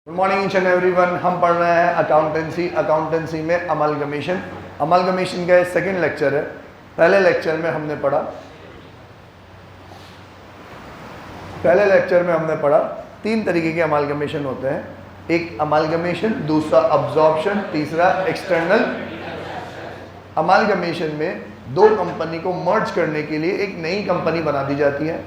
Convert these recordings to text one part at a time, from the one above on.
Good morning each and everyone. हम पढ़ रहे हैं अकाउंटेंसी में अमालगमेशन का सेकंड लेक्चर है। पहले लेक्चर में हमने पढ़ा तीन तरीके के अमालगमेशन होते हैं। एक अमालगमेशन, दूसरा अब्जॉर्प्शन, तीसरा एक्सटर्नल। अमालगमेशन में दो कंपनी को मर्ज करने के लिए एक नई कंपनी बना दी जाती है।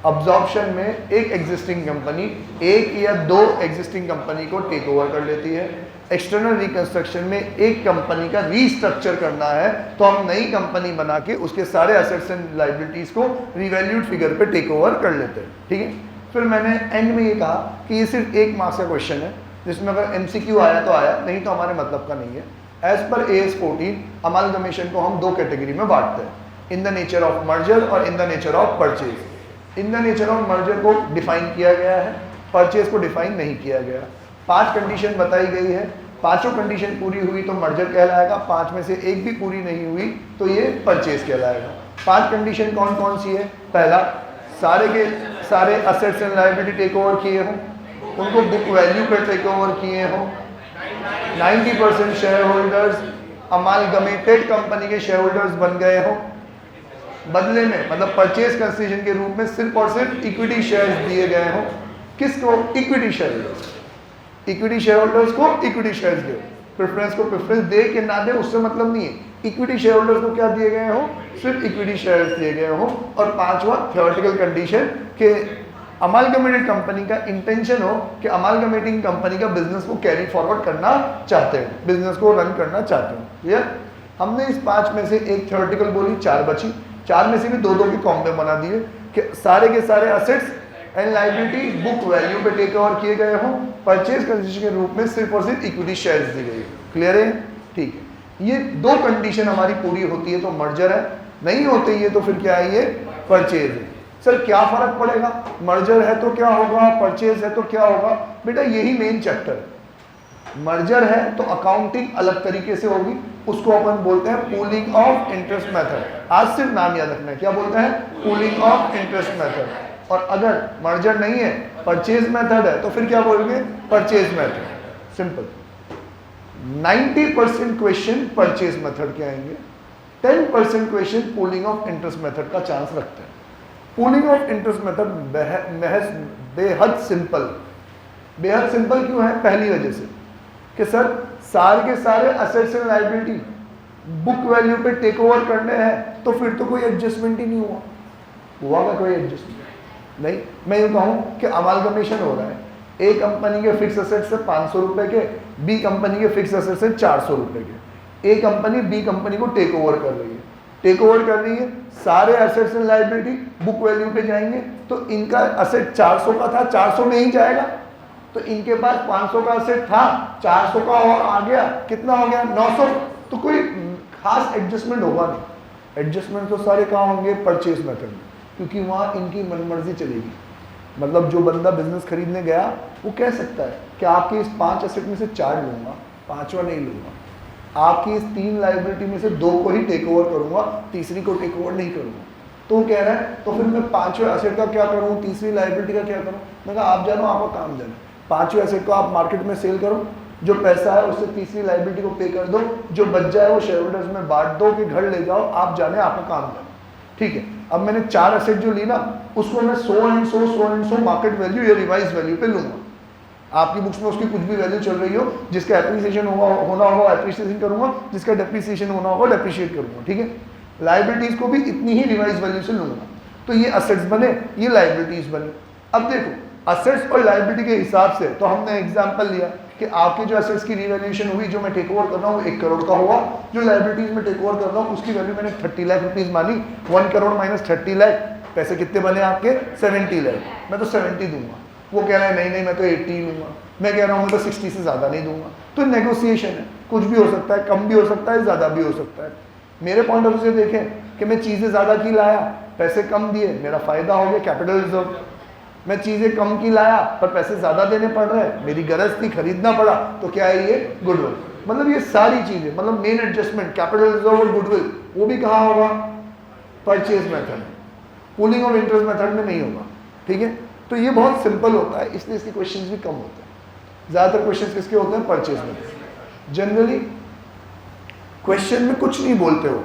अब्जॉर्प्शन में एक एग्जिस्टिंग कंपनी एक या दो एग्जिस्टिंग कंपनी को टेक ओवर कर लेती है। एक्सटर्नल रिकंस्ट्रक्शन में एक कंपनी का रीस्ट्रक्चर करना है तो हम नई कंपनी बना के उसके सारे एसेट्स एंड लायबिलिटीज को रिवैल्यूड फिगर पे टेक ओवर कर लेते हैं। ठीक है, फिर मैंने एंड में ये कहा कि ये सिर्फ एक मार्क्स का क्वेश्चन है, जिसमें अगर एमसीक्यू आया तो आया, नहीं तो हमारे मतलब का नहीं है। एज पर AS 14 अमालगमेशन को हम दो कैटेगरी में बांटते हैं, in the nature of merger और in the nature of purchase. In the nature of merger को डिफाइन किया गया है, परचेज को डिफाइन नहीं किया गया। 5 कंडीशन बताई गई है, पांचों कंडीशन पूरी हुई तो मर्जर कहलाएगा, 5 में से एक भी पूरी नहीं हुई तो ये परचेज कहलाएगा। 5 कंडीशन कौन कौन सी है? पहला, सारे के सारे assets and liability take over किए हों, उनको बुक वैल्यू पर टेक ओवर किए हों, 90% शेयर होल्डर्स अमालगमेटेड कंपनी के शेयर होल्डर्स बन गए हों, बदले में मतलब परचेज कंसीडरेशन के रूप में सिर्फ और सिर्फ इक्विटी शेयर्स दिए गए हों। किसको? Equity share holders. Equity share holders को इक्विटी शेयर्स दे, प्रेफरेंस को प्रेफरेंस दे कि ना दे उससे मतलब नहीं है। इक्विटी शेयर होल्डर्स को क्या दिए गए हों? सिर्फ इक्विटी शेयर्स दिए गए हों। और पांचवा थ्योरेटिकल कंडीशन के अमालगमेटेड कंपनी का इंटेंशन हो कि अमालगमेटिंग कंपनी का बिजनेस को कैरी फॉरवर्ड करना चाहते हो, बिजनेस को रन करना चाहते हो। क्लियर? हमने इस 5 में से एक थ्योरेटिकल बोली, 4 बची। 4 में से भी 2-2 के कॉम्बे बना दिए कि सारे के सारे assets and liability book value पे टेक ओवर किए गए हों, परचेज कंसीडरेशन के रूप में सिर्फ और सिर्फ इक्विटी शेयर्स दी गई। क्लियर है? ठीक है, ये 2 कंडीशन हमारी पूरी होती है तो मर्जर है, नहीं होते ये तो फिर क्या है? ये परचेज है। सर क्या फर्क पड़ेगा? मर्जर है तो क्या होगा, परचेज है तो क्या होगा? बेटा यही मेन चैप्टर है। मर्जर है तो अकाउंटिंग अलग तरीके से होगी, उसको अपन बोलते हैं पूलिंग ऑफ इंटरेस्ट मेथड। आज सिर्फ नाम याद रखना है, क्या बोलते हैं? Pooling of interest method. और अगर मर्जर नहीं है, परचेज मेथड है, तो फिर क्या बोलेंगे? Purchase method. Simple. 90% question purchase method के आएंगे, 10% question pooling of interest method का चांस रखते हैं। पूलिंग ऑफ इंटरेस्ट मेथड बेहद सिंपल क्यों है? पहली वजह से कि सर सारे के सारे assets and liability book value पे टेक ओवर करने हैं, तो फिर तो कोई एडजस्टमेंट ही नहीं हुआ का कोई एडजस्टमेंट नहीं। मैं यूँ कहूँ कि अमालगमेशन हो रहा है, ए कंपनी के फिक्स असेट से 500 रुपए के, बी कंपनी के फिक्स असेट से 400 रुपए के। ए कंपनी बी कंपनी को टेक ओवर कर रही है, सारे assets and liability book value पे जाएंगे, तो इनका असेट 400 का था, 400 में ही जाएगा। तो इनके पास 500 का असेट था, 400 का और आ गया, कितना हो गया? 900। तो कोई खास एडजस्टमेंट होगा नहीं। एडजस्टमेंट तो सारे कहाँ होंगे? परचेज मेथड में, क्योंकि वहाँ इनकी मनमर्जी चलेगी। मतलब जो बंदा बिजनेस खरीदने गया वो कह सकता है कि आपके इस 5 असेट में से 4 लूंगा, 5वां नहीं लूंगा, आपकी इस 3 लायबिलिटी में से 2 को ही टेक ओवर करूंगा, तीसरी को टेक ओवर नहीं करूंगा। तो कह रहा है तो फिर मैं 5वें असेट का क्या करूं, तीसरी लायबिलिटी का क्या करूं? मैं कहा आप जानो, आपका काम जानो। 5वें असेट को आप मार्केट में सेल करो, जो पैसा है उससे तीसरी लायबिलिटी को पे कर दो, जो बच जाए वो शेयर होल्डर्स में बांट दो कि घर ले जाओ, आप जाने, आपका काम जाने। ठीक है, अब मैंने 4 असेट जो ली ना, उसको मैं 100 मार्केट वैल्यू या रिवाइज वैल्यू पे लूंगा। आपकी बुक्स में उसकी कुछ भी वैल्यू चल रही हो, जिसका एप्रिसिएशन होना होगा एप्रिसिएशन करूंगा, जिसका डेप्रिसिएशन होना होगा डेप्रिशिएट करूंगा। ठीक है, लायबिलिटीज को भी इतनी ही रिवाइज वैल्यू से लूंगा। तो ये असेट्स बने, ये लायबिलिटीज बने। अब देखो असेट्स और लायबिलिटी के हिसाब से तो हमने एग्जांपल लिया कि आपके जो असेट्स की रिवैल्यूएशन हुई, जो मैं टेक ओवर कर रहा हूँ 1 करोड़ का हुआ, जो लायबिलिटीज में टेक ओवर कर रहा हूँ उसकी वैल्यू मैंने 30 लाख रुपीज मानी। 1 करोड़ माइनस 30 लाख, पैसे कितने बने आपके? 70 लाख। मैं तो 70 दूंगा, वो कह रहा है नहीं मैं तो 80 लूंगा, मैं कह रहा हूँ मैं तो 60 से ज़्यादा नहीं दूंगा। तो नेगोशिएशन है, कुछ भी हो सकता है, कम भी हो सकता है, ज़्यादा भी हो सकता है। मेरे पॉइंट ऑफ व्यू से देखें कि मैं चीज़ें ज़्यादा की लाया, पैसे कम दिए, मेरा फ़ायदा हो गया, कैपिटल रिजर्व। मैं चीज़ें कम की लाया पर पैसे ज़्यादा देने पड़ रहे हैं, मेरी गरज थी, खरीदना पड़ा, तो क्या है? ये गुडविल। मतलब ये सारी चीज़ें, मतलब मेन एडजस्टमेंट कैपिटल रिजर्व और गुडविल, वो भी कहाँ होगा? Purchase method. Pooling of interest method में नहीं होगा। ठीक है, तो ये बहुत सिंपल होता है, इसलिए इसके क्वेश्चंस भी कम होते हैं। ज्यादातर क्वेश्चंस किसके होते हैं? परचेज में। जनरली क्वेश्चन में कुछ नहीं बोलते हो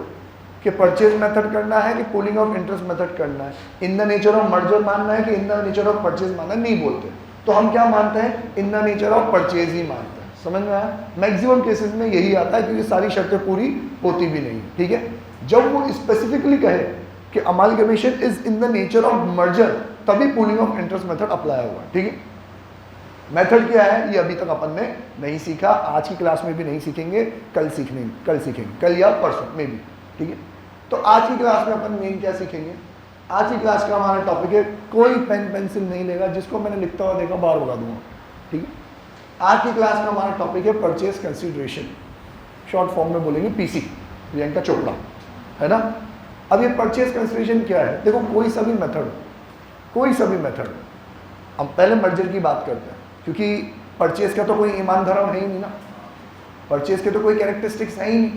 कि परचेज मेथड करना है कि पूलिंग ऑफ इंटरेस्ट मेथड करना है, in the nature of merger मानना है कि in the nature of purchase मानना है, नहीं बोलते। तो हम क्या मानते हैं? In the nature of purchase ही मानते हैं। समझ में आया? मैक्सिमम केसेस में यही आता है क्योंकि सारी शर्तें पूरी होती भी नहीं, ठीक है। जब वो स्पेसिफिकली कहे कि amalgamation is in the nature of merger, तभी pooling of interest method apply हुआ, ठीक है। मेथड क्या है ये अभी तक अपन ने नहीं सीखा, आज की क्लास में भी नहीं सीखेंगे, कल सीखेंगे, कल या परसों में भी, ठीक है। तो आज की क्लास में अपन मेन क्या सीखेंगे? आज की क्लास का हमारा टॉपिक है, कोई पेन पेंसिल नहीं लेगा, जिसको मैंने लिखता हुआ देखा बाहर भगा दूंगा, ठीक है। आज की क्लास का हमारा टॉपिक है परचेज कंसिडरेशन, शॉर्ट फॉर्म में बोलेंगे पीसी, प्रियंका चोपड़ा, है ना। अब ये परचेज कंसिडरेशन क्या है? देखो कोई सा भी मेथड, हम पहले मर्जर की बात करते हैं क्योंकि परचेज का तो कोई ईमान धर्म है ही नहीं ना, परचेज के तो कोई कैरेक्टरिस्टिक्स है ही नहीं।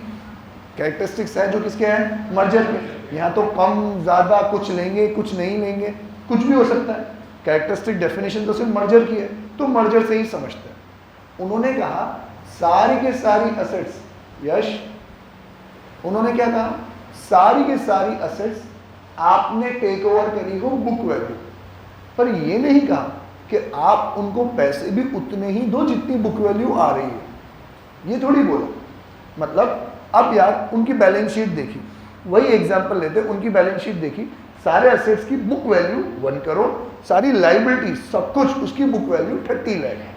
कैरेक्टरिस्टिक्स है जो किसके हैं? मर्जर के। यहाँ तो कम ज़्यादा कुछ लेंगे कुछ नहीं लेंगे, कुछ भी हो सकता है। कैरेक्टरिस्टिक डेफिनेशन तो सिर्फ मर्जर की है, तो मर्जर से ही समझते हैं। उन्होंने कहा सारी के सारी असेट्स, यश उन्होंने क्या कहा? सारी के सारी असेट्स आपने टेक ओवर करी हो बुक वैल्यू, पर ये नहीं कहा कि आप उनको पैसे भी उतने ही दो जितनी बुक वैल्यू आ रही है, ये थोड़ी बोला। मतलब अब यार उनकी बैलेंस शीट देखी, वही एग्जांपल लेते, उनकी बैलेंस शीट देखी, सारे असेट्स की बुक वैल्यू 1 करोड़, सारी लाइबिलिटी सब कुछ उसकी बुक वैल्यू 30 लाख है।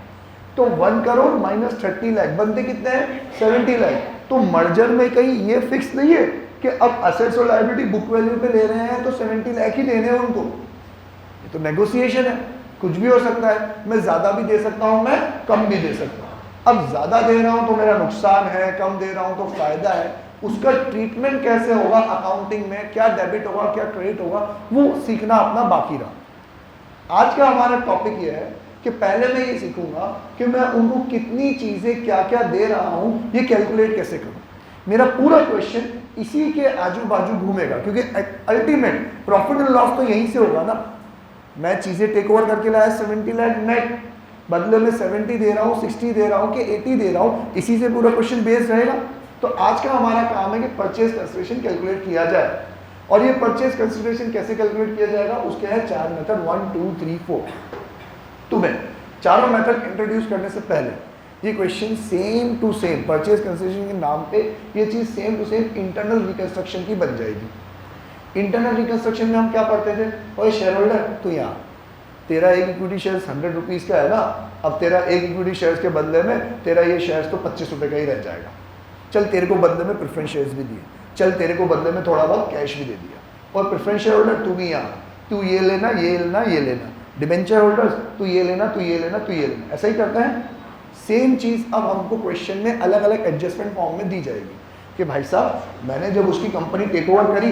तो 1 करोड़ माइनस 30 लाख बनते कितने हैं? 70 लाख। तो मर्जर में कहीं ये फिक्स नहीं है कि अब असेट्स और लाइबिलिटी बुक वैल्यू पे ले रहे हैं तो 70 लाख ही देने हैं उनको। ये तो नेगोशिएशन है, कुछ भी हो सकता है, मैं ज्यादा भी दे सकता हूं, मैं कम भी दे सकता हूं। अब ज्यादा दे रहा हूं तो मेरा नुकसान है, कम दे रहा हूं तो फायदा है। उसका ट्रीटमेंट कैसे होगा अकाउंटिंग में, क्या डेबिट होगा क्या क्रेडिट होगा, वो सीखना अपना बाकी रहा। आज का हमारा टॉपिक ये है कि पहले मैं ये सीखूंगा कि मैं उनको कितनी चीजें क्या क्या दे रहा हूं, ये कैलकुलेट कैसे करूं। मेरा पूरा क्वेश्चन इसी के आजू बाजू घूमेगा क्योंकि अल्टीमेट प्रॉफिट एंड लॉस तो यहीं से होगा ना। मैं चीजें टेक ओवर करके लाया 70 लाख नेट, बदले में 70 दे रहा हूँ, 60 दे रहा हूँ कि 80 दे रहा हूँ, इसी से पूरा क्वेश्चन बेस्ड रहेगा। तो आज का हमारा काम है कि परचेज कंसिडरेशन कैलकुलेट किया जाए। और ये परचेज कंसिडरेशन कैसे कैलकुलेट किया जाएगा, उसके हैं 4 मेथड, 1 2 3 4। तुम्हें चारों मेथड इंट्रोड्यूस करने से पहले ये question same to same purchase consideration के नाम पे ये चीज same to same internal reconstruction की बन जाएगी। इंटरनल रिकंस्ट्रक्शन में हम क्या पढ़ते थे? और शेयर होल्डर, तो यहाँ तेरा एक इक्विटी शेयर 100 रुपीज़ का है ना, अब तेरा एक इक्विटी शेयर्स के बदले में तेरा ये शेयर्स तो 25 रुपये का ही रह जाएगा। चल तेरे को बदले में प्रेफरेंस शेयर्स भी दिए, चल तेरे को बदले में थोड़ा बहुत कैश भी दे दिया, और प्रेफरेंस शेयर होल्डर तू भी यहाँ, तू ये लेना ये लेना ये लेना, डिबेंचर होल्डर्स तू ये लेना तू ये लेना तू ये लेना, ऐसा ही करता है। सेम चीज़ अब हमको क्वेश्चन में अलग अलग एडजस्टमेंट फॉर्म में दी जाएगी कि भाई साहब मैंने जब उसकी कंपनी टेक ओवर करी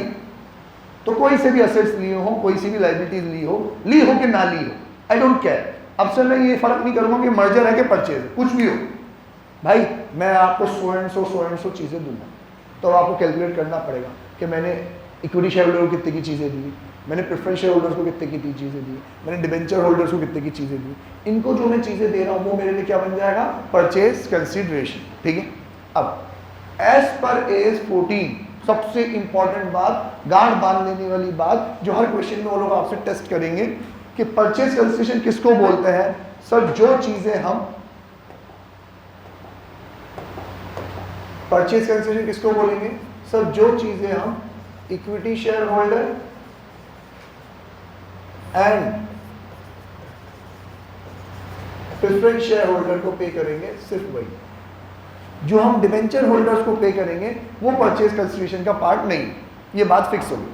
तो कोई से भी असेट्स लिए हो, कोई सी भी लाइबिलिटीज ली हो कि ना ली हो, आई डोंट केयर। अब से मैं ये फर्क नहीं करूंगा कि मर्जर है कि परचेज है, कुछ भी हो भाई, मैं आपको सो एंड सो चीज़ें दूंगा। तो आपको कैलकुलेट करना पड़ेगा कि मैंने इक्विटी शेयर होल्डर को कितने की चीज़ें दी, मैंने प्रेफरेंस शेयर होल्डर्स को कितने की चीज़ें दी, मैंने डिबेंचर होल्डर्स को कितने की चीज़ें दी। इनको जो मैं चीज़ें दे रहा हूँ वो मेरे लिए क्या बन जाएगा? परचेज कंसिडरेशन, ठीक है। अब एज पर एज 14 सबसे इंपॉर्टेंट बात, गांठ बांध लेने वाली बात जो हर क्वेश्चन में वो लोग आपसे टेस्ट करेंगे कि परचेज कंसिडरेशन किसको बोलते हैं। सर जो चीजें हम परचेज कंसिडरेशन किसको बोलेंगे? सर जो चीजें हम equity share holder and preference share holder को पे करेंगे, सिर्फ वही। जो हम डिबेंचर होल्डर्स को पे करेंगे वो परचेज कंसिडरेशन का पार्ट नहीं। ये बात फिक्स होगी।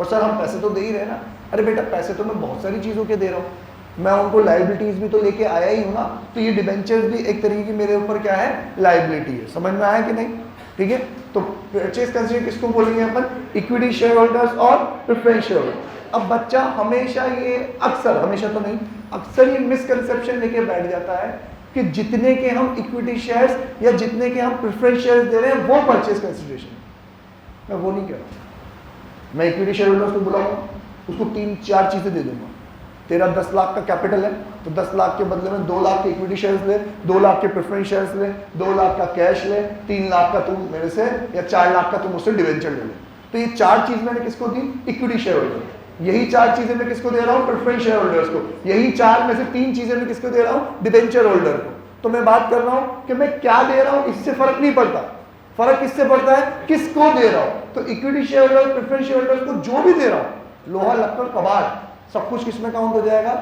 और सर हम पैसे तो दे ही रहे ना। अरे बेटा पैसे तो मैं बहुत सारी चीज़ों के दे रहा हूँ, मैं उनको लाइबिलिटीज भी तो लेके आया ही हूँ ना। तो ये डिबेंचर्स भी एक तरीके की मेरे ऊपर क्या है? लाइबिलिटी है। समझ में आया कि नहीं? ठीक है। तो परचेज कंसिडरेशन किसको बोलेंगे अपन? इक्विटी शेयर होल्डर्स और प्रेफरेंस शेयर होल्डर। अब बच्चा हमेशा ये अक्सर, हमेशा तो नहीं, अक्सर ये मिसकंसेप्शन लेके बैठ जाता है कि जितने के हम इक्विटी शेयर्स या जितने के हम प्रेफरेंस शेयर्स दे रहे हैं वो परचेज कंसिडरेशन। मैं वो नहीं कह रहा। मैं इक्विटी शेयर होल्डर्स को बुलाऊंगा, उसको 3-4 चीजें दे दूंगा। तेरा 10 लाख का कैपिटल है, तो 10 लाख के बदले में 2 लाख के इक्विटी शेयर्स ले, 2 लाख के प्रेफरेंस शेयर्स ले, 2 लाख का कैश ले, 3 लाख का तुम मेरे से या 4 लाख का तुम मुझसे डिवेंचर ले ले। तो ये 4 चीज मैंने किसको दी? Equity share holder. यही 4 चीजें मैं किसको दे रहा हूँ? प्रेफरेंस शेयर होल्डर्स को। यही 4 में से 3 चीजें मैं किसको दे रहा हूँ? डिवेंचर होल्डर को। तो मैं बात कर रहा हूँ कि मैं क्या दे रहा हूँ, इससे फर्क नहीं पड़ता। फर्क किससे पड़ता है? किसको दे रहा हूँ। तो equity share holder, preference share holder को जो भी दे रहा हूँ, लोहा लक्कड़ कबाड़ सब कुछ किसमें काउंट हो जाएगा?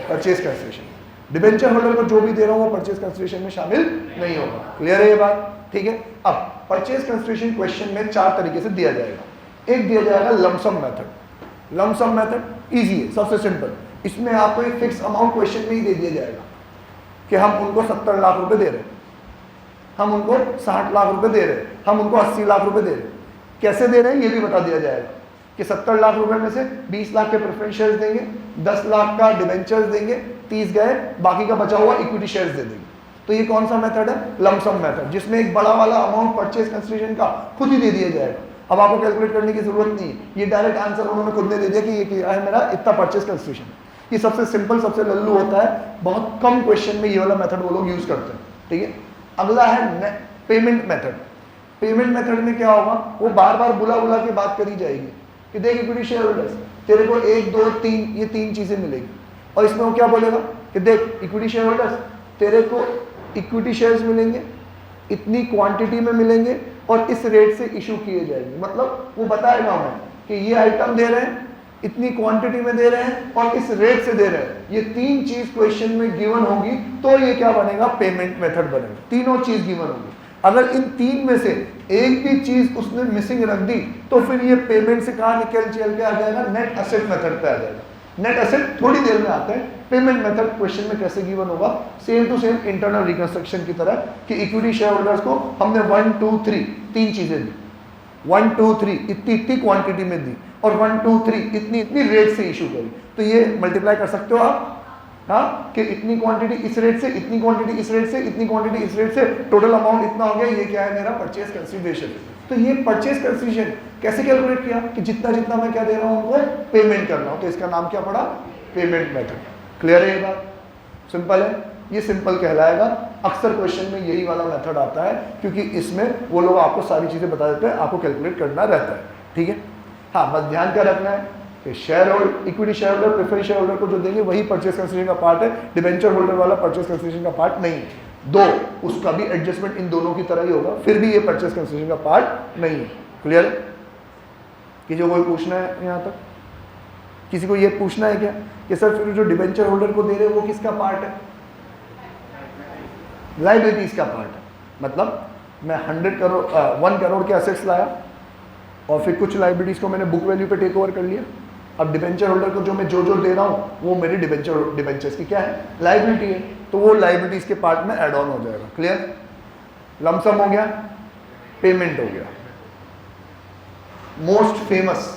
Purchase consideration. डिबेंचर होल्डर को जो भी दे रहा हूं वो परचेज कंसिडरेशन में शामिल नहीं होगा। क्लियर है ये बात? ठीक है। अब परचेज कंसिडरेशन क्वेश्चन में 4 तरीके से दिया जाएगा। एक दिया जाएगा lump sum method. Lump sum method easy है, सबसे सिंपल। इसमें आपको एक फिक्स अमाउंट क्वेश्चन में ही दे दिया जाएगा कि हम उनको 70 लाख रुपए दे रहे हैं, हम उनको 60 लाख रुपए दे रहे हैं, हम उनको 80 लाख रुपए दे रहे हैं। कैसे दे रहे हैं ये भी बता दिया जाएगा कि 70 लाख रुपए में से 20 लाख के प्रेफरेंस शेयर्स देंगे, 10 लाख का डिवेंचर्स देंगे, 30 गए, बाकी का बचा हुआ इक्विटी शेयर्स दे देंगे। तो ये कौन सा मेथड है? लमसम मेथड, जिसमें एक बड़ा वाला अमाउंट परचेज कंसिडरेशन का खुद ही दे दिया जाएगा। अब आपको कैलकुलेट करने की जरूरत नहीं है, ये डायरेक्ट आंसर उन्होंने खुद ने दे दिया कि ये क्या है मेरा, इतना परचेज कंसिडरेशन। ये सबसे सिंपल, सबसे लल्लू होता है। बहुत कम क्वेश्चन में ये वाला मेथड वो लोग यूज करते हैं। ठीक है। अगला है पेमेंट मेथड। पेमेंट मेथड में क्या होगा? वो बार बार बुला बुला के बात करी जाएगी कि देख इक्विटी शेयर होल्डर्स, तेरे को 1 2 3 ये 3 चीजें मिलेगी। और इसमें वो क्या बोलेगा कि देख इक्विटी शेयर होल्डर्स, तेरे को इक्विटी शेयर्स मिलेंगे, इतनी क्वांटिटी में मिलेंगे और इस रेट से इशू किए जाएंगे। मतलब वो बताएगा हमें कि ये आइटम दे रहे हैं, इतनी क्वांटिटी में दे रहे हैं और इस रेट से दे रहे हैं। ये 3 चीज क्वेश्चन में गिवन होगी तो ये क्या बनेगा? पेमेंट मेथड बनेगा। तीनों चीज गिवन होगी। अगर इन 3 में से एक भी चीज उसने मिसिंग रख दी तो फिर ये पेमेंट से कहां निकल चल के आ जाएगा? नेट एसेट मेथड पे आ जाएगा। नेट एसेट थोड़ी देर में आते हैं। पेमेंट मेथड क्वेश्चन में कैसे गिवन होगा? Same to same internal reconstruction की तरह कि इक्विटी शेयर होल्डर्स को हमने 1 2 3 3 चीजें दी, 1 2 3 इतनी इतनी क्वांटिटी में दी और 1 2 3 इतनी इतनी रेट से इशू करी। तो ये मल्टीप्लाई कर सकते हो आप, हाँ, कि इतनी क्वांटिटी इस रेट से, इतनी क्वांटिटी इस रेट से, इतनी क्वांटिटी इस रेट से, टोटल अमाउंट इतना हो गया। ये क्या है? मेरा परचेज कंसिडरेशन। तो ये परचेज कंसिडरेशन कैसे कैलकुलेट किया कि जितना जितना मैं क्या दे रहा हूं उनको पेमेंट कर रहा हूं। तो इसका नाम क्या पड़ा? Payment method. क्लियर है ये बात? सिंपल है, ये सिंपल कहलाएगा। अक्सर क्वेश्चन में यही वाला मेथड आता है क्योंकि इसमें वो लोग आपको सारी चीजें बता देते हैं, आपको कैलकुलेट करना रहता है। ठीक है। हाँ, बस ध्यान क्या रखना है कि share holder, equity share holder, preference share holder को जो देंगे वही परचेज कंसिडरेशन का पार्ट है, डिवेंचर होल्डर वाला परचेज कंसिडरेशन का पार्ट नहीं है। दो, उसका भी एडजस्टमेंट इन दोनों की तरह ही होगा, फिर भी ये परचेज कंसिडरेशन का पार्ट नहीं है। क्लियर है? कि जो कोई पूछना है यहाँ तक? किसी को ये पूछना है क्या कि सर फिर जो डिवेंचर होल्डर को दे रहे हैं वो किसका पार्ट है? लाइबिलिटीज का पार्ट है। मतलब मैं 1 करोड़ के असेट्स लाया और फिर कुछ लाइबिलिटीज को मैंने बुक वैल्यू पे टेक ओवर कर लिया। अब डिवेंचर होल्डर को जो मैं जो दे रहा हूँ वो मेरी डिवेंचर्स की क्या है? लाइबिलिटी है। तो वो लाइबिलिटीज के पार्ट में एड ऑन हो जाएगा। क्लियर? लमसम हो गया, पेमेंट हो गया। मोस्ट फेमस,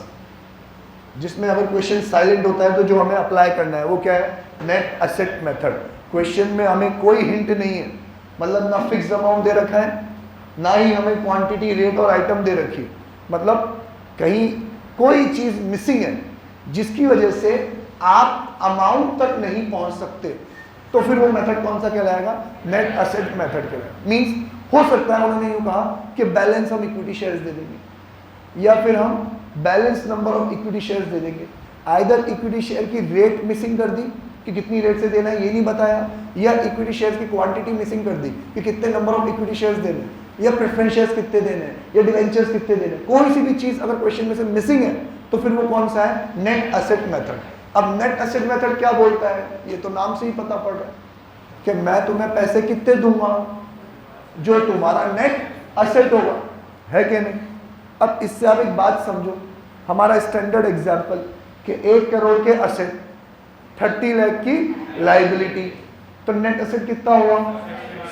जिसमें अगर क्वेश्चन साइलेंट होता है तो जो हमें अप्लाई करना है वो क्या है? Net asset method. क्वेश्चन में हमें कोई हिंट नहीं है, मतलब ना फिक्स अमाउंट दे रखा है, ना ही हमें क्वांटिटी, रेट और आइटम दे रखी। मतलब कहीं कोई चीज मिसिंग है जिसकी वजह से आप अमाउंट तक नहीं पहुंच सकते, तो फिर वो मेथड कौन सा कहलाएगा? नेट एसेट मेथड कहलाएगा। मींस हो सकता है उन्होंने यूं कहा कि बैलेंस हम इक्विटी शेयर्स दे देंगे या फिर हम balance number of equity shares दे देंगे। आइदर इक्विटी शेयर की रेट मिसिंग कर दी कि कितनी रेट से देना है ये नहीं बताया, या इक्विटी शेयर्स की क्वांटिटी मिसिंग कर दी कि कितने नंबर ऑफ इक्विटी शेयर्स देने हैं, या प्रेफरेंस शेयर्स कितने देने हैं, या डिवेंचर्स कितने देने हैं। कोई सी भी चीज अगर क्वेश्चन में से मिसिंग है तो फिर वो कौन सा है? Net asset method. अब नेट एसेट मेथड क्या बोलता है? ये तो नाम से ही पता पड़ रहा है कि मैं तुम्हें पैसे कितने दूंगा जो तुम्हारा नेट एसेट होगा, है कि नहीं? अब इससे आप एक बात समझो, हमारा स्टैंडर्ड एग्जाम्पल कि 1 करोड़ के एसेट, 30 लाख की लाइबिलिटी, तो नेट एसेट कितना हुआ?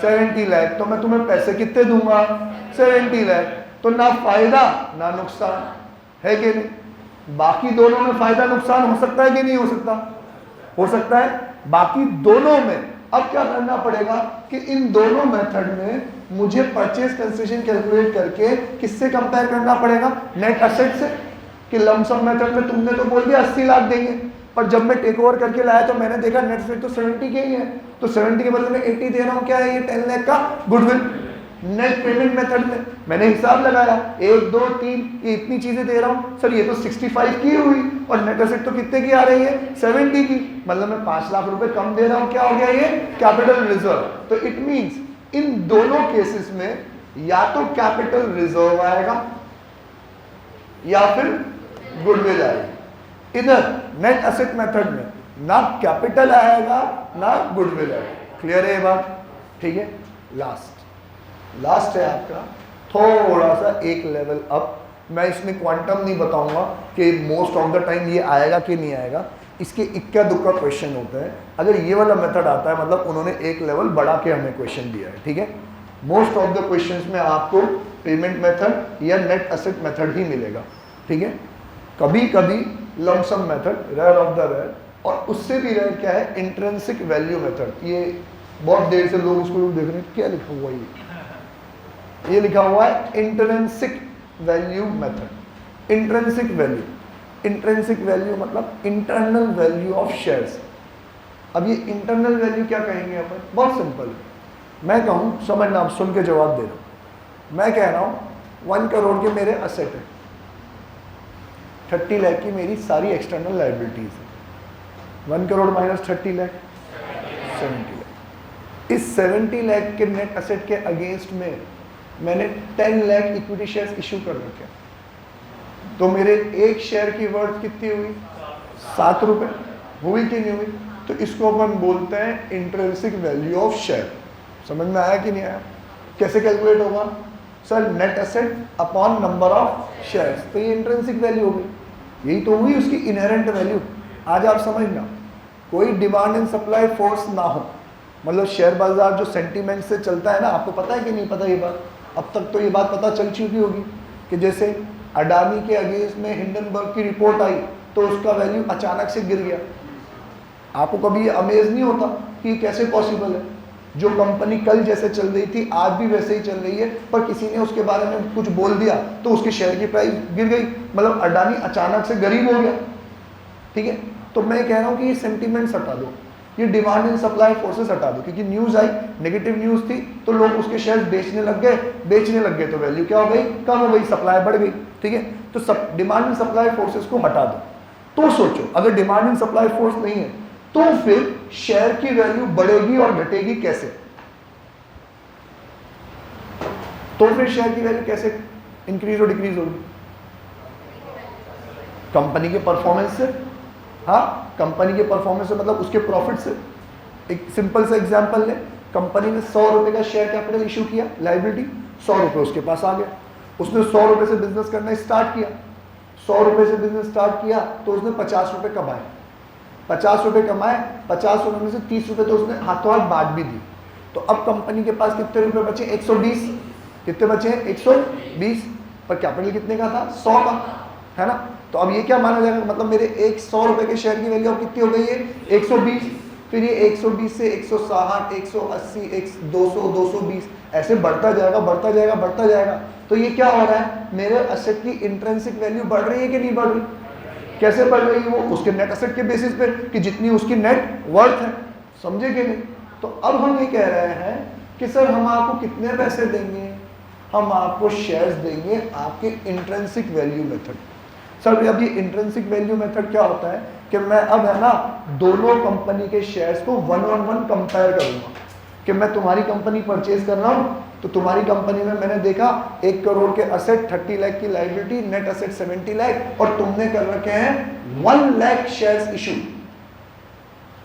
70 लाख। तो मैं तुम्हें पैसे कितने दूंगा? 70 लाख। तो ना फायदा ना नुकसान, है कि नहीं? बाकी दोनों में फायदा नुकसान हो सकता है कि नहीं हो सकता? हो सकता है। बाकी दोनों में अब क्या करना पड़ेगा कि इन दोनों मेथड में मुझे परचेज कंसिडरेशन कैलकुलेट करके किससे कंपेयर करना पड़ेगा? नेट एसेट से। कि लमसम मेथड में तुमने तो बोल दिया 80 लाख देंगे, पर जब मैं टेक ओवर करके लाया तो मैंने देखा नेट एसेट तो 70 के ही है, तो 70 के बदले में 80 दे रहा हूँ, क्या है ये 10 लाख का गुडविल। नेट पेमेंट मेथड में मैंने हिसाब लगाया 1 2 3 ये इतनी चीजें दे रहा हूँ सर, ये तो 65 की हुई और नेट एसेट तो कितने की आ रही है 70 की, मतलब मैं 5 लाख रुपए कम दे रहा हूँ, क्या हो गया ये कैपिटल रिजर्व। तो इट मींस इन दोनों केसेस में या तो कैपिटल रिजर्व आएगा या फिर गुडविल आएगी। इधर नेट एसेट मेथड में ना कैपिटल आएगा ना गुडविल आएगा। क्लियर है ये बात? ठीक है। लास्ट है आपका थोड़ा सा एक लेवल अप। मैं इसमें क्वांटम नहीं बताऊंगा कि मोस्ट ऑफ द टाइम ये आएगा कि नहीं आएगा, इसके इक्का दुक्का क्वेश्चन होता है। अगर ये वाला मेथड आता है मतलब उन्होंने एक लेवल बढ़ा के हमें क्वेश्चन दिया है। ठीक है। मोस्ट ऑफ द क्वेश्चंस में आपको पेमेंट मेथड या नेट एसेट मेथड ही मिलेगा। ठीक है। कभी कभी lump sum method, rare of the rare, और उससे भी रेयर क्या है इंट्रिंसिक वैल्यू मेथड। ये बहुत देर से लोग उसको देख रहे हैं, क्या लिखा हुआ है ये लिखा हुआ है intrinsic value method. Intrinsic value मतलब इंटरनल वैल्यू ऑफ शेयर्स। अब ये इंटरनल वैल्यू क्या कहेंगे अपन? बहुत सिंपल है। मैं कहूँ, समझना, आप सुन के जवाब दे रहा हूँ। मैं कह रहा हूँ 1 करोड़ के मेरे असेट है, 30 लाख की मेरी सारी एक्सटर्नल लाइबिलिटीज है। 1 करोड़ माइनस 30 लाख 70 लाख। इस 70 लाख के नेट असेट के अगेंस्ट में मैंने 10 लाख इक्विटी शेयर्स इशू कर रखे, तो मेरे एक शेयर की वर्थ कितनी हुई? 7 रुपए। हुई कि नहीं हुई? तो इसको अपन बोलते हैं इंट्रिंसिक वैल्यू ऑफ शेयर। समझ में आया कि नहीं आया? कैसे कैलकुलेट होगा? Sir net asset upon number of shares, तो ये इंट्रिंसिक वैल्यू हो गई। यही तो हुई उसकी इनहेरेंट वैल्यू। आज आप समझना, कोई डिमांड एंड सप्लाई फोर्स ना हो, मतलब शेयर बाजार जो सेंटीमेंट से चलता है ना, आपको पता है कि नहीं पता ये बात? अब तक तो ये बात पता चल चुकी होगी कि जैसे अडानी के अगेंस्ट में हिंडनबर्ग की रिपोर्ट आई तो उसका वैल्यू अचानक से गिर गया। आपको कभी ये अमेज नहीं होता कि कैसे पॉसिबल है? जो कंपनी कल जैसे चल रही थी आज भी वैसे ही चल रही है, पर किसी ने उसके बारे में कुछ बोल दिया तो उसके शेयर की प्राइस गिर गई, मतलब अडानी अचानक से गरीब हो गया। ठीक है। तो मैं कह रहा हूँ कि ये सेंटीमेंट्स हटा दो, ये डिमांड एंड सप्लाई फोर्सेस हटा दो, क्योंकि न्यूज आई, नेगेटिव न्यूज थी तो लोग उसके शेयर बेचने लग गए तो वैल्यू क्या हो गई? कम हो गई, सप्लाई बढ़ गई। ठीक है। तो सब डिमांड एंड सप्लाई फोर्सेस को हटा दो। तो सोचो अगर डिमांड एंड सप्लाई फोर्स नहीं है तो फिर शेयर की वैल्यू बढ़ेगी और घटेगी कैसे? तो फिर शेयर की वैल्यू कैसे इंक्रीज और डिक्रीज होगी? कंपनी के परफॉर्मेंस से। हाँ, कंपनी के परफॉर्मेंस से मतलब उसके प्रॉफिट से। एक सिंपल सा एग्जांपल ले, कंपनी ने 100 रुपए का शेयर कैपिटल इशू किया, लायबिलिटी 100 रुपए उसके पास आ गया। उसने 100 रुपए से बिजनेस करना स्टार्ट किया, 100 रुपए से बिजनेस स्टार्ट किया तो उसने 50 रुपए कमाए। 50 रुपए कमाए, 50 रुपए में से 30 रुपए तो उसने हाथों हाथ बांट भी दी। तो अब कंपनी के पास कितने रुपए बचे? 120। कितने बचे हैं? 120। पर कैपिटल कितने का था? 100 का, है ना? तो अब ये क्या माना जाएगा? मतलब मेरे 100 रुपए के शेयर की वैल्यू अब कितनी हो गई है? 120। फिर ये 120 से 160, 180, 200, 220 ऐसे बढ़ता जाएगा। तो ये क्या हो रहा है? मेरे एसेट की इंट्रिंसिक वैल्यू बढ़ रही है कि नहीं बढ़ रही? कैसे बढ़ रही है? वो उसके नेट एसेट के बेसिस पे कि जितनी उसकी नेट वर्थ है। समझे कि नहीं? तो अब हम ये कह रहे हैं कि सर हम आपको कितने पैसे देंगे? हम आपको शेयर्स देंगे आपके इंट्रिंसिक वैल्यू मेथड। सर अब ये इंट्रिंसिक वैल्यू मेथड क्या होता है कि मैं अब है ना दोनों कंपनी के शेयर्स को 1-on-1 कंपेयर करूंगा कि मैं तुम्हारी कंपनी परचेज कर रहा हूं तो तुम्हारी कंपनी में मैंने देखा 1 करोड़ के असेट, 30 लाख की लायबिलिटी, नेट असेट 70 लाख और तुमने कर रखे हैं 1 लाख शेयर्स इशू।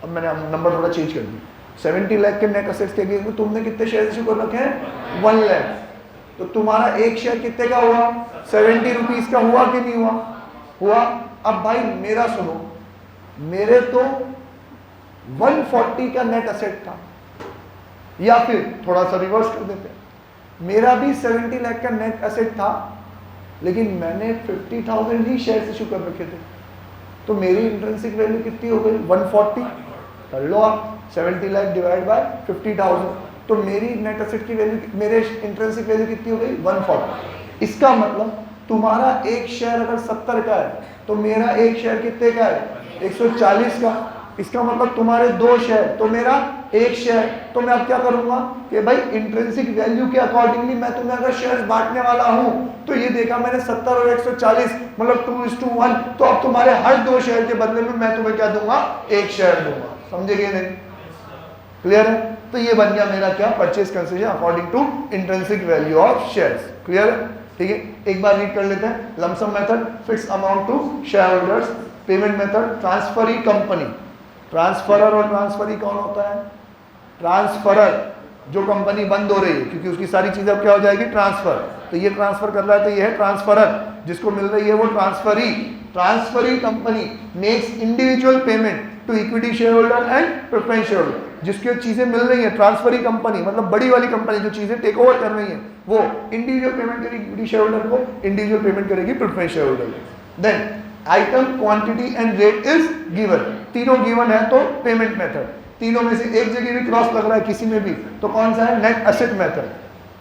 अब मैंने नंबर थोड़ा चेंज कर दिया, 70 लाख के नेट असेट्स के अगेंस्ट में तुमने कितने शेयर इशू कर रखे हैं? 1 लाख। तो तुम्हारा एक शेयर कितने का हुआ? 70 रुपीज का हुआ कि नहीं हुआ? अब भाई मेरा सुनो, मेरे तो 140 का नेट असेट था, या फिर थोड़ा सा रिवर्स कर देते हैं, मेरा भी 70 लाख का नेट एसेट था लेकिन मैंने 50,000 ही शेयर्स इशू कर रखे थे, तो मेरी इंट्रिंसिक वैल्यू कितनी हो गई? 140। कर लो आप, 70 लाख डिवाइड बाय 50,000, तो मेरी नेट एसेट की वैल्यू, मेरे इंट्रिंसिक वैल्यू कितनी हो गई? 140। इसका मतलब तुम्हारा एक शेयर अगर 70 का है तो मेरा एक शेयर कितने का है? 140 का, इसका मतलब तुम्हारे 2 शेयर तो मेरा 1 शेयर। तो मैं अब क्या करूंगा कि भाई इंट्रिंसिक वैल्यू के अकॉर्डिंगली मैं तुम्हें अगर शेयर्स बांटने वाला हूं तो ये देखा मैंने 70 और 140 मतलब 2:1, तो अब तुम्हारे हर 2 शेयर के बदले में मैं तुम्हें क्या दूंगा, 1 शेयर दूंगा। समझे नहीं? क्लियर है? तो ये बन गया मेरा क्या, purchase consideration according to intrinsic value of shares. Clear है? ठीक है, एक बार रीड कर लेते हैं। Lump sum method, fix amount to share holders. Payment method, transferee company. Transferor और ट्रांसफरी कौन होता है? ट्रांसफरर जो कंपनी बंद हो रही है क्योंकि उसकी सारी चीजें अब क्या हो जाएगी, ट्रांसफर। तो ये ट्रांसफर कर रहा है तो ये है ट्रांसफरर, जिसको मिल रही है वो transferee. Transferee company makes individual payment to equity share holder and preference share holder. जिसकी चीजें मिल रही है ट्रांसफरी कंपनी मतलब बड़ी वाली कंपनी जो चीजें टेक ओवर कर रही है वो इंडिविजुअल पेमेंट करेगी इक्विटी शेयर होल्डर को, इंडिविजुअल पेमेंट करेगी प्रेफरेंस शेयर होल्डर को। Then item, quantity and rate is given. तीनों गिवन है तो पेमेंट मेथड। तीनों में से एक जगह भी क्रॉस लग रहा है किसी में भी तो कौन सा है, net asset method.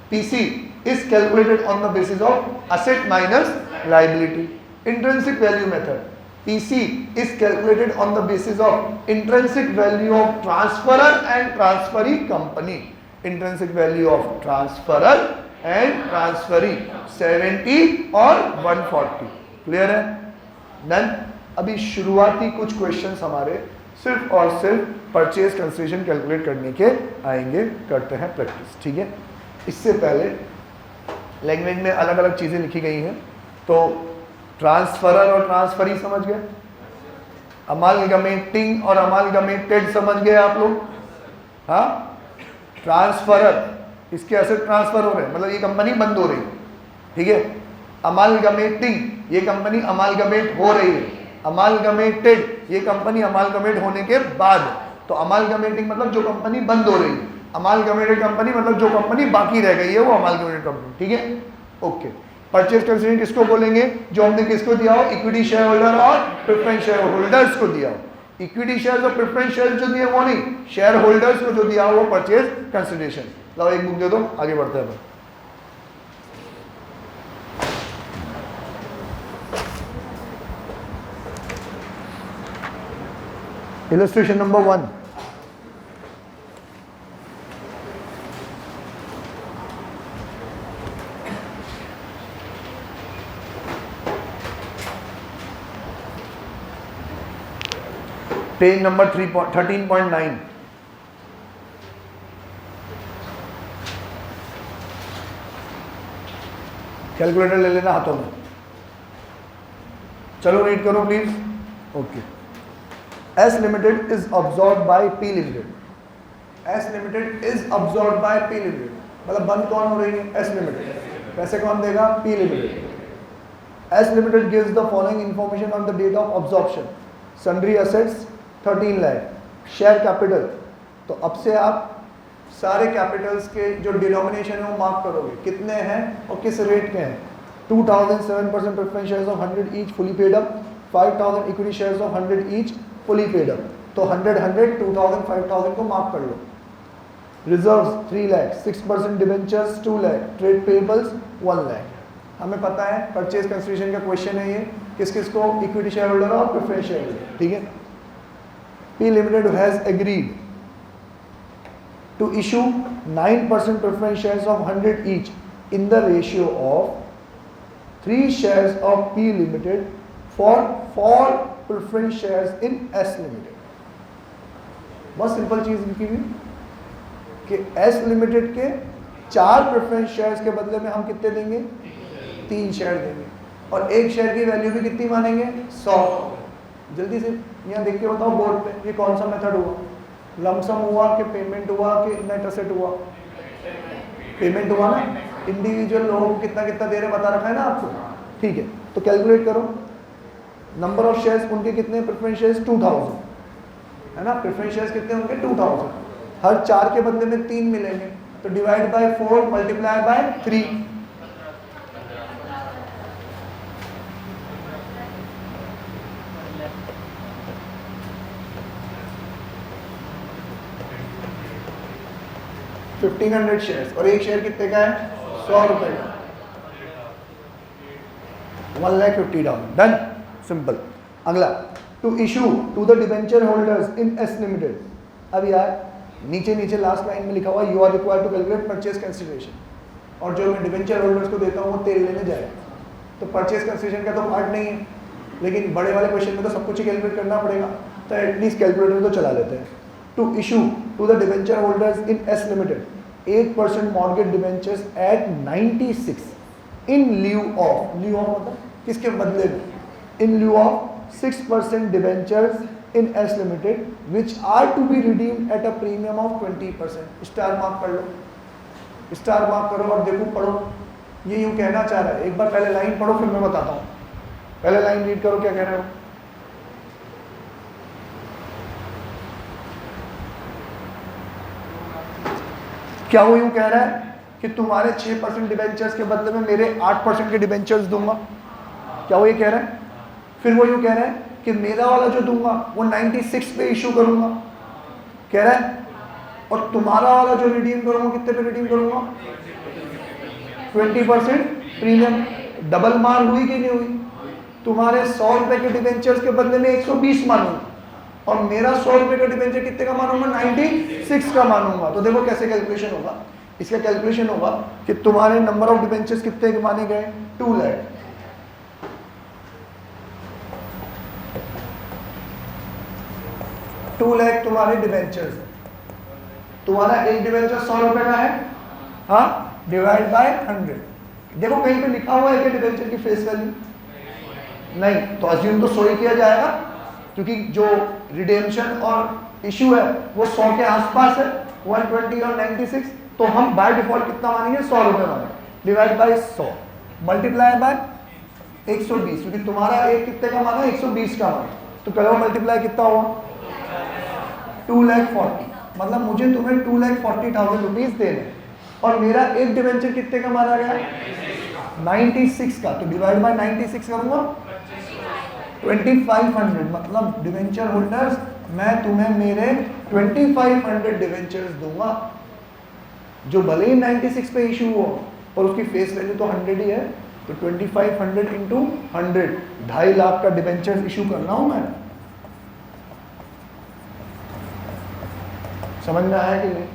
PC is calculated on the basis of asset minus liability. Intrinsic value method, PC is calculated on the basis of intrinsic value of transferor and transferee company. Intrinsic value of transferor and transferee 70 और 140। Clear है? Done. अभी शुरुआती कुछ questions हमारे सिर्फ और सिर्फ purchase consideration calculate करने के आएंगे, करते हैं प्रैक्टिस। ठीक है, इससे पहले लैंग्वेज में अलग अलग चीज़ें लिखी गई हैं तो ट्रांसफरर और ट्रांसफरी समझ गए, अमालगमेटिंग और अमालगमेटेड समझ गए आप लोग। हाँ, ट्रांसफरर इसके एसेट ट्रांसफर हो रहे हैं मतलब ये कंपनी बंद हो रही है। ठीक है, अमालगमेटिंग ये कंपनी अमालगमेट हो रही है, अमालगमेटेड ये कंपनी अमालगमेट होने के बाद। तो अमालगमेटिंग मतलब जो कंपनी बंद हो रही है, अमालगमेटेड कंपनी मतलब जो कंपनी बाकी रह गई है वो अमालगमेटेड कंपनी। ठीक है, ओके। परचेज कंसिडरेशन किसको बोलेंगे, जो हमने किसको दिया हो, इक्विटी शेयर होल्डर और प्रेफरेंस शेयर होल्डर्स को दिया हो। इक्विटी शेयर और प्रेफरेंस शेयर जो दिए वो नहीं, शेयर होल्डर्स को जो दिया हो वो परचेज कंसिडरेशन। लाओ एक बुक दे दो, आगे बढ़ते हैं। Illustration number 1, page number 13.9। Calculator ले लेना हाथों में, चलो रीड करो please. Okay. S limited is absorb by P limited. S limited is absorb by P limited मतलब बंद कौन हो रही है, एस लिमिटेड। पैसे कौन देगा, P limited. S limited gives the following information on the date of absorption. Sundry assets 13 lakh, share capital. तो अब से आप सारे कैपिटल्स के जो डिनोमिनेशन है वो मार्क करोगे, कितने हैं और किस रेट के हैं। 2000 7% preference shares of 100 each fully paid up, 5000 equity shares of 100 each fully paid up. तो 100 100 2000 5000 को मार्क कर लो। Reserves 3 lakh, 6% debentures 2 lakh, trade payables 1 lakh. हमें पता है परचेज कंसिडरेशन का क्वेश्चन है ये, किस किस को, इक्विटी शेयर होल्डर और प्रेफरेंस शेयर होल्डर। ठीक है, P Limited has agreed to issue 9% preference shares of 100 each in the ratio of 3 shares of P Limited for 4 preference shares in S Limited। बहुत simple चीज लिखी हुई कि S Limited के 4 preference shares के बदले में हम कितने देंगे, 3 शेयर देंगे और एक शेयर की वैल्यू भी कितनी मानेंगे, 100। जल्दी से यहाँ देख के बताओ बोर्ड पे, ये कौन सा मेथड हुआ, लमसम हुआ कि पेमेंट हुआ कि नेट एसेट हुआ, पेमेंट हुआ ना। इंडिविजुअल लोगों को कितना कितना दे रहे बता रखा है ना आपको। ठीक है, तो कैलकुलेट करो। नंबर ऑफ शेयर्स उनके कितने, प्रेफरेंस शेयर्स 2000 है ना, प्रेफरेंस शेयर्स कितने उनके 2000। हर 4 के बदले में 3 मिलेंगे तो divide by 4 multiply by 3। $1500 shares और एक शेयर कितने का है, 100 रुपए का, 1,50,000। Done, simple. अगला to issue to the debenture holders in S limited. अब यार नीचे नीचे लास्ट लाइन में लिखा हुआ you are required to calculate purchase consideration, और जो मैं डिबेंचर होल्डर्स को देता हूँ वो तेल लेने जाएगा, तो परचेज कंसिडरेशन का तो पार्ट नहीं है, लेकिन बड़े वाले क्वेश्चन में तो सब कुछ ही कैलकुलेट करना पड़ेगा, तो एटलीस्ट कैलकुलेटर में तो चला लेते हैं। To issue to the debenture holders in S limited 8% mortgage debentures at 96 in lieu of मतलब किसके बदले में, in lieu of 6% debentures in S limited which are to be redeemed at a premium of 20%। Star mark कर लो, star mark करो और देखो पढ़ो, ये यूं कहना चाह रहा है। एक बार पहले लाइन पढ़ो फिर मैं बताता हूँ, पहले लाइन रीड करो क्या कह रहे हो। क्या वो यूं कह रहा है कि तुम्हारे 6% डिबेंचर्स के बदले में मेरे 8% के डिबेंचर्स दूंगा, क्या वो ये कह रहा है? फिर वो यूं कह रहा है कि मेरा वाला जो दूंगा वो 96 पे इशू करूंगा, कह रहा है, और तुम्हारा वाला जो रिडीम करूंगा कितने पे रिडीम करूंगा, 20% प्रीमियम। डबल मार हुई कि नहीं हुई? तुम्हारे 100 रुपए के डिबेंचर्स के बदले में 120 मानूंगा, और मेरा 100 रुपए का डिबेंचर कितने का मानूंगा, 96 का मानूंगा। तो देखो कैसे कैलकुलेशन होगा, इसका कैलकुलेशन होगा कि तुम्हारे नंबर ऑफ डिबेंचर्स कितने के माने गए, 2 लाख। 2 लाख तुम्हारे डिबेंचर्स, तुम्हारा एक डिबेंचर 100 रुपए का है, हाँ, डिवाइड बाय 100। देखो कहीं पे लिखा हुआ है कि डिबेंचर की फेस वैल्यू नहीं, तो अज्यूम तो 100 ही किया जाएगा, क्योंकि जो रिडेम्पशन और इशू है वो 100 के आसपास है, 120 और 96, तो हम बाय डिफॉल्ट कितना मानेंगे, 100 रुपए मानेंगे, डिवाइड बाय 100 मल्टीप्लाई बाय 120, क्योंकि तुम्हारा एक कितने का माना, 120 का माना, तो करो मल्टीप्लाई कितना हुआ, 2,40,000। मतलब मुझे तुम्हें 2,40,000 रुपीज देने, और मेरा एक डिवेंचर कितने का माना गया, 96 का, तो डिवाइड बाय 96 करूंगा 2500। मतलब डिवेंचर होल्डर्स मैं तुम्हें मेरे 2500 डिवेंचर्स दूंगा, जो भले ही 96 पे इशू हो और उसकी फेस वैल्यू तो 100 ही है, तो 2500 इंटू 100, 2.5 लाख का डिवेंचर इशू कर रहा हूं मैं। समझ में आया कि नहीं?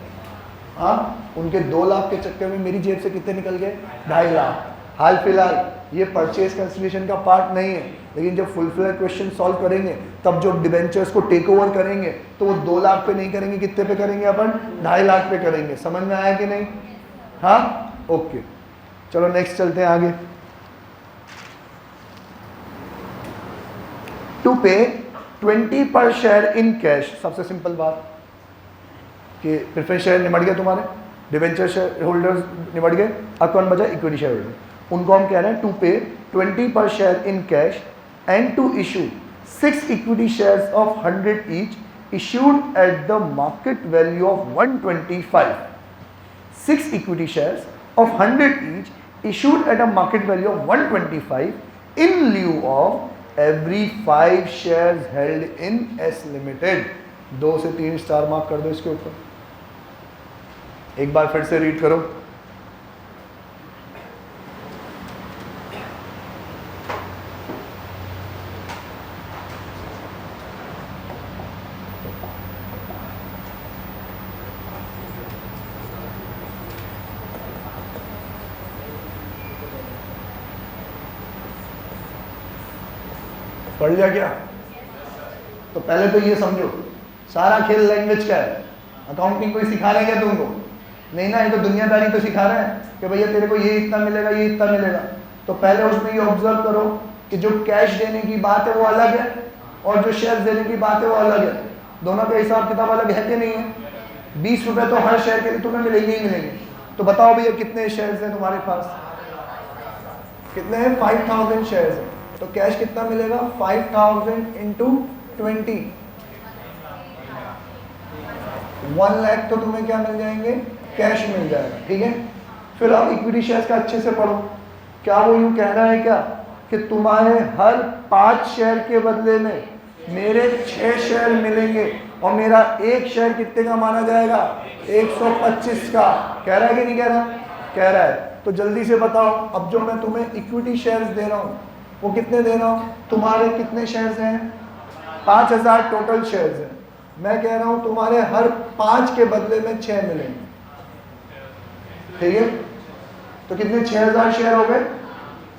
हाँ, उनके 2 लाख के चक्कर में मेरी जेब से कितने निकल गए, 2.5 लाख। हाल फिलहाल ये परचेज कंसिडरेशन का पार्ट नहीं है, लेकिन जब फुल फ्लेज क्वेश्चन सॉल्व करेंगे तब जो डिबेंचर्स को टेक ओवर करेंगे तो वो 2 लाख पे नहीं करेंगे, कितने पे करेंगे अपन, 2.5 लाख पे करेंगे। समझ में आया कि नहीं? हाँ, ओके, चलो नेक्स्ट चलते हैं आगे। टू पे 20 पर शेयर इन कैश, सबसे सिंपल बात कि प्रेफरेंस शेयर निमट गया, तुम्हारे डिबेंचर शेयर होल्डर्स निमट गए, अब कौन बचा, इक्विटी शेयर होल्डर। उनको हम कह रहे हैं टू पे 20 पर share in cash and to issue 6 equity shares of 100 each issued at the market value of 125. 6 equity shares of 100 each issued at a market value of 125 in lieu of every 5 shares held in S Limited। 2 से 3 star mark कर दो इसके ऊपर। एक बार फिर से read करो। पढ़ लिया क्या? तो पहले तो ये समझो, सारा खेल लैंग्वेज का है। अकाउंटिंग कोई सिखा रहे हैं तुमको? नहीं ना, ये तो दुनियादारी तो सिखा रहे हैं कि भैया तेरे को ये इतना मिलेगा, ये इतना मिलेगा। तो पहले उसमें ये ऑब्जर्व करो कि जो कैश देने की बात है वो अलग है और जो शेयर देने की बात है वो अलग है। दोनों का हिसाब किताब अलग है कि नहीं है? 20 रुपये तो हर शेयर के लिए तुम्हें मिलेंगे ही मिलेंगे। तो बताओ भैया कितने शेयर्स हैं तुम्हारे पास? कितने हैं? 5000 शेयर्स हैं। तो कैश कितना मिलेगा? 5000 इंटू 20, 1 लाख तो तुम्हें क्या मिल जाएंगे? कैश मिल जाएगा। ठीक है, फिर आप इक्विटी शेयर्स का अच्छे से पढ़ो। क्या वो यूं कह रहा है क्या कि तुम्हारे हर 5 शेयर के बदले में मेरे 6 शेयर मिलेंगे और मेरा एक शेयर कितने का माना जाएगा? 125 का। कह रहा है कि नहीं कह रहा? कह रहा है। तो जल्दी से बताओ, अब जो मैं तुम्हें इक्विटी शेयर्स दे रहा हूँ वो कितने दे रहा हूँ? तुम्हारे कितने शेयर्स हैं? 5,000 टोटल शेयर्स हैं, मैं कह रहा हूं तुम्हारे हर 5 के बदले में 6 मिलेंगे, ठीक है? तो कितने 6,000 शेयर हो गए,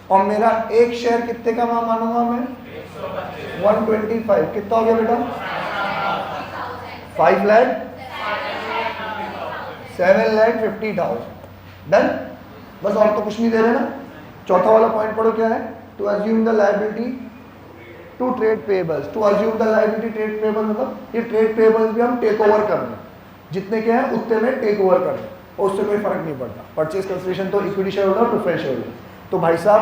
और मेरा एक शेयर कितने का मानूंगा मैं 125, कितना हो गया बेटा 5 लाख 7,50,000 डन। बस और तो कुछ नहीं दे रहे ना। चौथा वाला पॉइंट पढ़ो क्या है, to assume the liability to trade payables. To assume the liability trade payable मतलब ये ट्रेड पेबल्स भी हम टेक ओवर कर रहे हैं, जितने के हैं उतने में टेक ओवर कर रहे हैं, और उससे कोई फर्क नहीं पड़ता। परचेज कंसिडरेशन तो equity share holder, preference share holder. तो भाई साहब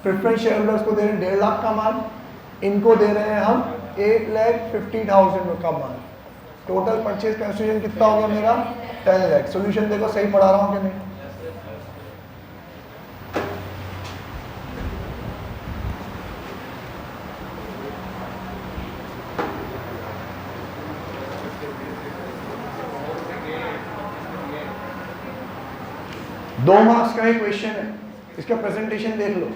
प्रेफरेंस शेयर होल्डर्स को दे रहे हैं 1.5 लाख का माल, इनको दे रहे हैं हम 8,50,000 का माल। टोटल परचेज कंसिडरेशन कितना हो गया मेरा 10 लाख। सोल्यूशन देखो सही पढ़ा रहा हूँ कि नहीं? दो मार्क्स का ही क्वेश्चन है, इसका प्रेजेंटेशन देख लो।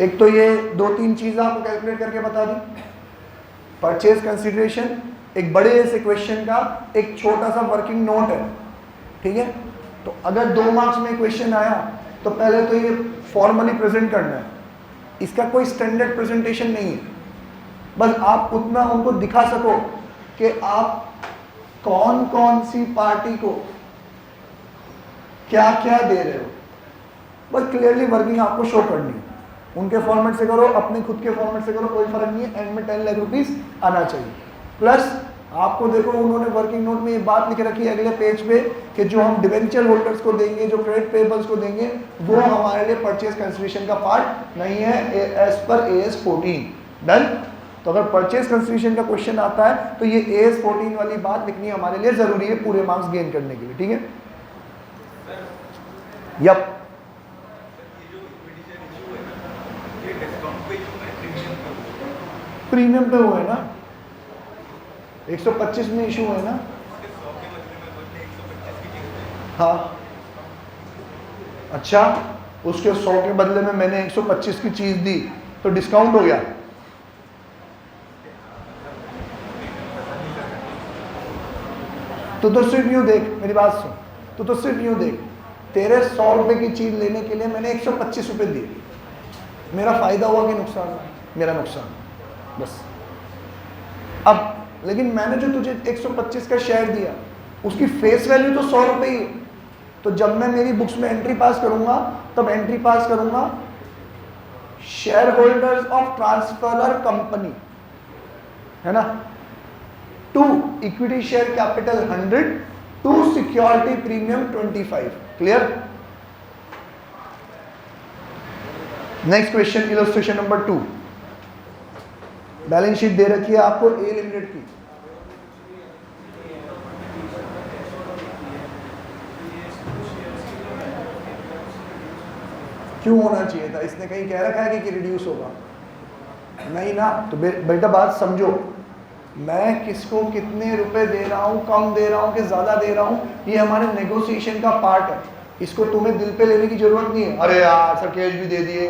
एक तो ये 2-3 चीज़ आपको कैलकुलेट करके बता दी, परचेज कंसिडरेशन, एक बड़े से क्वेश्चन का एक छोटा सा वर्किंग नोट है, ठीक है? तो अगर 2 मार्क्स में क्वेश्चन आया तो पहले तो ये फॉर्मली प्रेजेंट करना है, इसका कोई स्टैंडर्ड प्रेजेंटेशन नहीं है, बस आप उतना उनको दिखा सको कि आप कौन कौन सी पार्टी को क्या क्या दे रहे हो, बस क्लियरली वर्किंग आपको शो करनी है। उनके फॉर्मेट से करो, अपने खुद के फॉर्मेट से करो, कोई फर्क नहीं है, एंड में 10 लाख रुपीस आना चाहिए। प्लस आपको देखो उन्होंने वर्किंग नोट में ये बात लिख रखी है अगले पेज पे कि जो हम डिवेंचर होल्डर्स को देंगे, जो ट्रेड पेबल्स को देंगे, वो हमारे लिए परचेज कंसिडरेशन का पार्ट नहीं है एज पर AS 14। डन। तो अगर परचेज कंसिडरेशन का क्वेश्चन आता है तो ये AS 14 वाली बात लिखनी हमारे लिए जरूरी है पूरे मार्क्स गेन करने के लिए, ठीक है? यप। प्रीमियम पे हुए ना, 125 में इशू है ना। हाँ अच्छा, उसके 100 के बदले में मैंने 125 की चीज दी तो डिस्काउंट हो गया। तो सिर्फ यूं देख, मेरी बात सुन, तो सिर्फ यूं देख, तेरे 100 रुपए की चीज लेने के लिए मैंने 125 रुपए दिए, मेरा फायदा हुआ कि नुकसान? मेरा नुकसान, बस। अब लेकिन मैंने जो तुझे 125 का शेयर दिया उसकी फेस वैल्यू तो 100 रुपए ही है, तो जब मैं मेरी बुक्स में एंट्री पास करूंगा तब एंट्री पास करूंगा share holders of transferor company, है ना, to equity share capital 100 to security premium 25। Clear? Next question, illustration number 2। Balance sheet दे रखी है आपको ए लिमिटेड की, क्यों होना चाहिए था? इसने कहीं कह रखा है कि रिड्यूस होगा? नहीं ना। तो बेटा बात समझो, मैं किसको कितने रुपए दे रहा हूं, कम दे रहा हूं कि ज्यादा दे रहा हूं, ये हमारे नेगोशिएशन का पार्ट है। इसको तुम्हें दिल पे लेने की जरूरत नहीं है। अरे यार सर कैश भी दे दिए,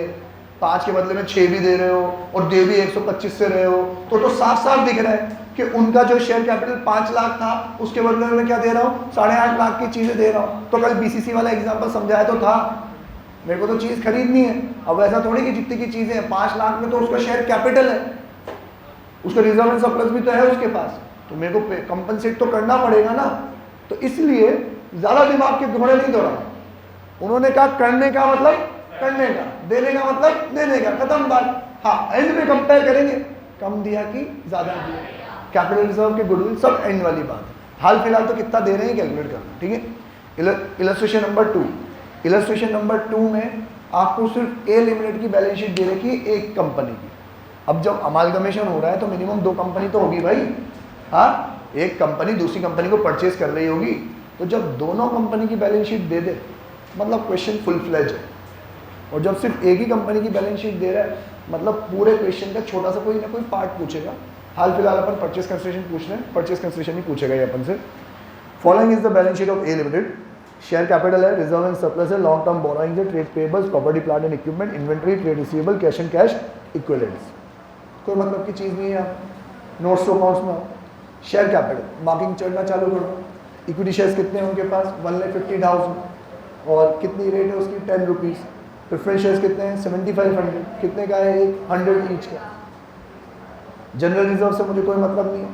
5 के बदले में 6 भी दे रहे हो और दे भी 125 से रहे हो, तो साफ साफ दिख रहा है कि उनका जो शेयर कैपिटल 5 लाख था उसके बदले में क्या दे रहा हूँ, 8.5 लाख की चीजें दे रहा हूँ। तो कल BCC वाला एग्जाम्पल समझाया तो था, मेरे को तो चीज खरीदनी है। अब ऐसा थोड़ी कि जितनी की चीजें हैं 5 लाख में तो उसका शेयर कैपिटल है, उसका रिजर्व एंड सरप्लस भी तो है उसके पास, तो मेरे को कंपनसेट तो करना पड़ेगा ना। तो इसलिए ज्यादा दिमाग के घोड़े नहीं दौड़ाए। उन्होंने कहा करने का मतलब करने का, देने का मतलब देने का, खत्म बात। हाँ एंड में कंपेयर करेंगे, कम दिया कि ज्यादा दिया, कैपिटल रिजर्व के गुडविल सब एंड वाली बात है। हाल फिलहाल तो कितना दे रहे हैं कैलकुलेट करना, ठीक है। Illustration number 2। इलस्ट्रेशन नंबर 2 में आपको सिर्फ ए लिमिटेड की बैलेंस शीट दे रखी है एक कंपनी की। अब जब अमालगमेशन हो रहा है तो मिनिमम 2 कंपनी तो होगी भाई। हाँ, एक कंपनी दूसरी कंपनी को परचेज कर रही होगी, तो जब दोनों कंपनी की बैलेंस शीट दे दे मतलब क्वेश्चन फुल फ्लेज है। और जब सिर्फ एक ही कंपनी की बैलेंस शीट दे रहा है मतलब पूरे क्वेश्चन का छोटा सा कोई ना कोई पार्ट पूछेगा। हाल फिलहाल अपन परचेज कंसिडरेशन पूछ रहे हैं, परचेज कंसिडरेशन ही पूछेगा ये अपन से। Following is the balance sheet of A limited. Share capital है, रिजर्व एंड सरप्लस है, लॉन्ग टर्म बोरोइंग्स है, trade payables, property plant and equipment, inventory, trade receivable, cash and cash equivalents. कोई मतलब की चीज़ नहीं है। आप नोट्स टू अकाउंट्स में शेयर कैपिटल मार्किंग चढ़ना चालू करो। इक्विटी शेयर्स कितने हैं उनके पास 1,50,000 और कितनी रेट है उसकी 10 रुपीज़। प्रेफरेंस शेयर्स कितने हैं 7,500, कितने का है एक 100 ईच का। जनरल रिजर्व से मुझे कोई मतलब नहीं है,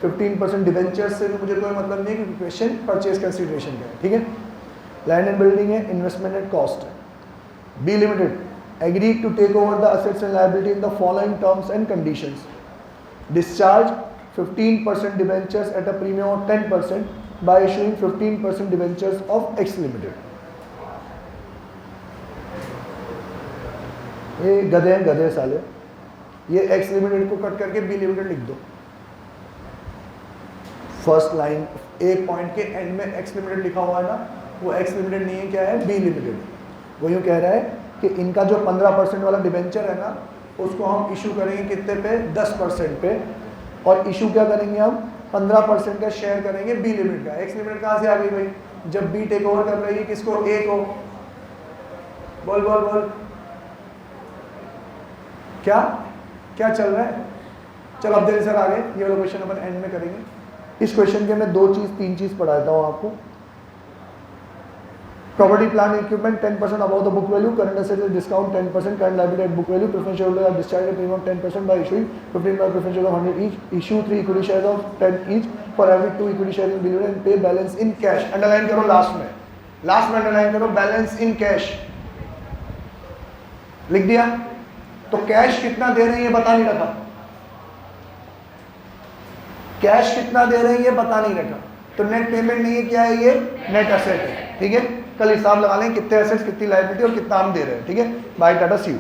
15% डिवेंचर्स से भी मुझे कोई मतलब नहीं है, क्योंकि क्वेश्चन परचेज कंसिडरेशन का है। ठीक है, लैंड एंड बिल्डिंग है, इन्वेस्टमेंट एट कॉस्ट है। B limited agreed to take over the assets and liability in the following terms and conditions: discharge 15% debentures at a premium of 10% by issuing 15% debentures of X Limited. ये गधे हैं गधे साले, ये X Limited को cut करके B Limited लिख दो। फर्स्ट लाइन एक पॉइंट के एंड में X Limited लिखा हुआ है ना, वो X Limited नहीं है, क्या है B Limited। वो यूँ कह रहा है कि इनका जो 15% वाला डिबेंचर है ना, उसको हम इशू करेंगे कितने पे 10% पे, और इशू क्या करेंगे हम 15% का शेयर करेंगे बी लिमिटेड का। एक्स लिमिटेड कहाँ से आ गई भाई, जब बी टेक ओवर कर रही है किसको, ए को। बोल बोल बोल क्या क्या चल रहा है। चलो अब जल्दी सर आगे, ये वाला क्वेश्चन अपन एंड में करेंगे। इस क्वेश्चन के मैं 3 चीज पढ़ाता हूँ आपको। Property, plant, equipment 10% above the book value, current assets with discount 10%, current liability at book value, preference shareholders are discharged a premium of 10% by issuing 15 by preference shares of 100 each, issue 3 equity shares of 10 each for every 2 equity shares in Billionaire and pay balance in cash. Underline करो last में underline करो balance in cash। लिख दिया? तो cash कितना दे रहे हैं ये बता नहीं रखा, कैश कितना दे रहे हैं ये बता नहीं रखा, तो नेट पेमेंट नहीं है, क्या है ये, नेट एसेट है। ठीक है, कल हिसाब लगा लें कितने एसेट्स कितनी लायबिलिटी और कितना हम दे रहे हैं। ठीक है, बाय टाटा, सी यू।